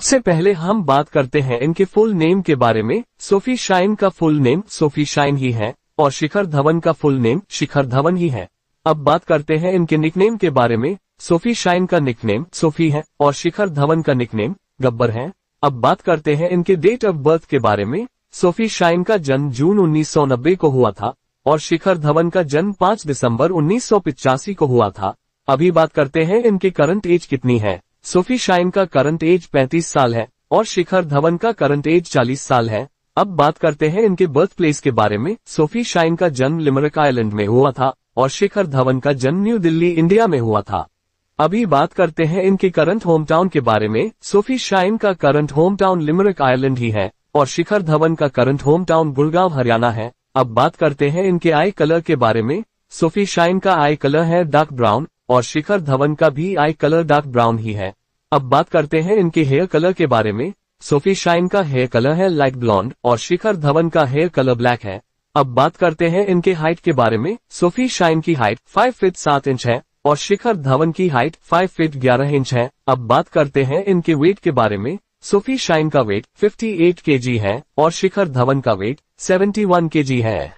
सबसे पहले हम बात करते हैं इनके फुल नेम के बारे में। सोफी शाइन का फुल नेम सोफी शाइन ही है और शिखर धवन का फुल नेम शिखर धवन ही है। अब बात करते हैं इनके निकनेम के बारे में। सोफी शाइन का निकनेम सोफी है और शिखर धवन का निकनेम गब्बर है। अब बात करते हैं इनके डेट ऑफ बर्थ के बारे में। सोफी शाइन का जन्म जून 1990 को हुआ था और शिखर धवन का जन्म 5 दिसंबर 1985 को हुआ था। अभी बात करते हैं इनकी करंट एज कितनी है। सोफी शाइन का करंट एज 35 साल है और शिखर धवन का करंट एज 40 साल है। अब बात करते हैं इनके बर्थ प्लेस के बारे में। सोफी शाइन का जन्म लिमरिक आइलैंड में हुआ था और शिखर धवन का जन्म न्यू दिल्ली इंडिया में हुआ था। अभी बात करते हैं इनके करंट होम टाउन के बारे में। सोफी शाइन का current home town Limerick island ही है और शिखर धवन का current home town Gurgaon Haryana है। अब बात करते हैं इनके आई कलर के बारे में। सोफी शाइन का आई कलर है डार्क ब्राउन और शिखर धवन का भी आई कलर डार्क ब्राउन ही है। अब बात करते हैं इनके हेयर कलर के बारे में। सोफी शाइन का हेयर कलर है लाइट ब्लॉन्ड और शिखर धवन का हेयर कलर ब्लैक है। अब बात करते हैं इनके हाइट के बारे में। सोफी शाइन की हाइट 5 फीट 7 इंच है और शिखर धवन की हाइट 5 फीट 11 इंच है। अब बात करते हैं इनके वेट के बारे में। सोफी शाइन का वेट 58 kg है और शिखर धवन का वेट 71 kg है।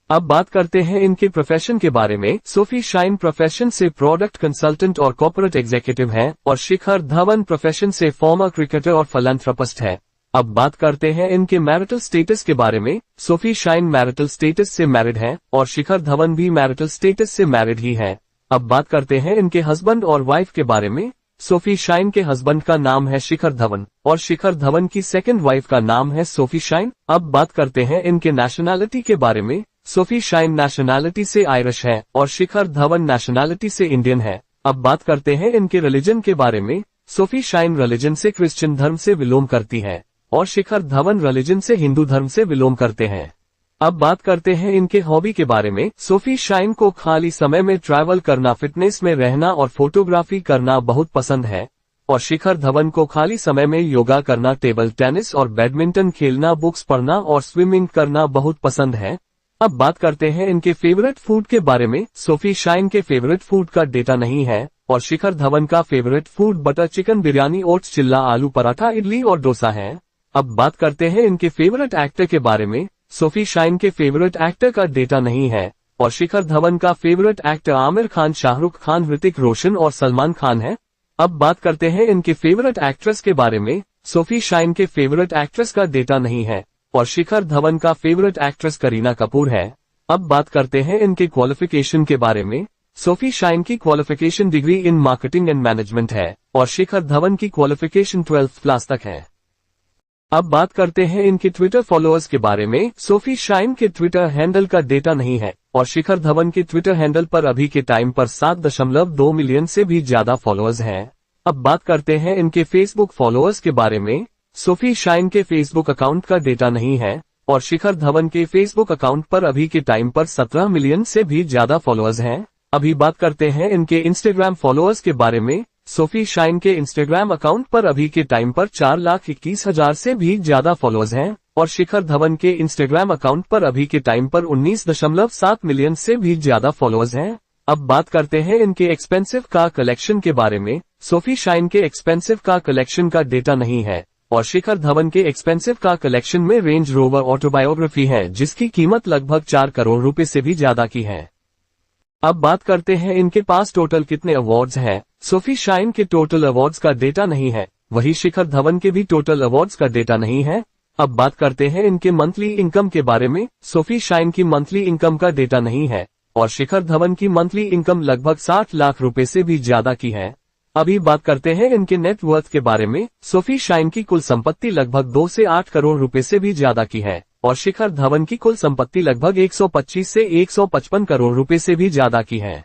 अब बात करते हैं इनके प्रोफेशन के बारे में। सोफी शाइन प्रोफेशन से प्रोडक्ट कंसल्टेंट और कॉर्पोरेट एग्जीक्यूटिव है और शिखर धवन प्रोफेशन से फॉर्मर क्रिकेटर और फिलैंथ्रोपिस्ट है। अब बात करते हैं इनके मैरिटल स्टेटस के बारे में। सोफी शाइन मैरिटल स्टेटस से मैरिड है और शिखर धवन भी मैरिटल स्टेटस से मैरिड ही है। अब बात करते हैं इनके हस्बैंड और वाइफ के बारे में। सोफी शाइन के हस्बैंड का नाम है शिखर धवन और शिखर धवन की सेकंड वाइफ का नाम है सोफी शाइन। अब बात करते हैं इनके नेशनैलिटी के बारे में। सोफी शाइन नेशनैलिटी से आयरिश है और शिखर धवन नेशनैलिटी से इंडियन है। अब बात करते हैं इनके रिलीजन के बारे में। सोफी शाइन रिलीजन से क्रिश्चियन धर्म से बिलोंग करती है और शिखर धवन रिलीजन से हिंदू धर्म से बिलोंग करते हैं। अब बात करते हैं इनके हॉबी के बारे में। सोफी शाइन को खाली समय में ट्रैवल करना, फिटनेस में रहना और फोटोग्राफी करना बहुत पसंद है और शिखर धवन को खाली समय में योगा करना, टेबल टेनिस और बैडमिंटन खेलना, बुक्स पढ़ना और स्विमिंग करना बहुत पसंद है। अब बात करते हैं इनके फेवरेट फूड के बारे में। सोफी शाइन के फेवरेट फूड का डेटा नहीं है और शिखर धवन का favourite food butter chicken, biryani, oats, चिल्ला, आलू पराठा, इडली और डोसा है। अब बात करते हैं इनके फेवरेट एक्टर के बारे में। सोफी शाइन के फेवरेट एक्टर का डेटा नहीं है और शिखर धवन का फेवरेट एक्टर आमिर खान, शाहरुख खान, ऋतिक रोशन और सलमान खान है। अब बात करते हैं इनके फेवरेट एक्ट्रेस के बारे में। सोफी शाइन के फेवरेट एक्ट्रेस का डेटा नहीं है और शिखर धवन का फेवरेट एक्ट्रेस करीना कपूर है। अब बात करते हैं इनके क्वालिफिकेशन के बारे में। सोफी शाइन की qualification degree in marketing and management है और शिखर धवन की क्वालिफिकेशन 12th क्लास तक है। अब बात करते हैं इनके ट्विटर फॉलोअर्स के बारे में। सोफी शाइन के ट्विटर हैंडल का डेटा नहीं है और शिखर धवन के ट्विटर हैंडल पर अभी के टाइम पर 7.2 मिलियन से भी ज्यादा फॉलोअर्स हैं। अब बात करते हैं इनके फेसबुक फॉलोअर्स के बारे में। सोफी शाइन के फेसबुक अकाउंट का डेटा नहीं है और शिखर धवन के फेसबुक अकाउंट पर अभी के टाइम पर 17 मिलियन से भी ज्यादा फॉलोअर्स हैं। अभी बात करते हैं इनके इंस्टाग्राम फॉलोअर्स के बारे में। सोफी शाइन के इंस्टाग्राम अकाउंट पर अभी के टाइम पर 4,21,000 से भी ज्यादा फॉलोअर्स हैं और शिखर धवन के इंस्टाग्राम अकाउंट पर अभी के टाइम पर 19.7 मिलियन से भी ज्यादा फॉलोअर्स हैं। अब बात करते हैं इनके एक्सपेंसिव कार कलेक्शन के बारे में। सोफी शाइन के एक्सपेंसिव कार कलेक्शन का डेटा नहीं है और शिखर धवन के एक्सपेंसिव कार कलेक्शन में रेंज रोवर ऑटोबायोग्राफी है जिसकी कीमत लगभग 4 करोड़ रुपए से भी ज्यादा की है। अब बात करते हैं इनके पास टोटल कितने अवार्ड्स हैं। सोफी शाइन के टोटल अवार्ड्स का डेटा नहीं है, वही शिखर धवन के भी टोटल अवार्ड्स का डेटा नहीं है। अब बात करते हैं इनके मंथली इनकम के बारे में। सोफी शाइन की मंथली इनकम का डेटा नहीं है और शिखर धवन की मंथली इनकम लगभग 60 लाख रुपए से भी ज्यादा की है। अभी बात करते हैं इनके नेट वर्थ के बारे में। सोफी शाइन की कुल संपत्ति लगभग 2 से 8 करोड़ रुपए से भी ज्यादा की है और शिखर धवन की कुल संपत्ति लगभग 125 से 155 करोड़ रुपए से भी ज्यादा की है।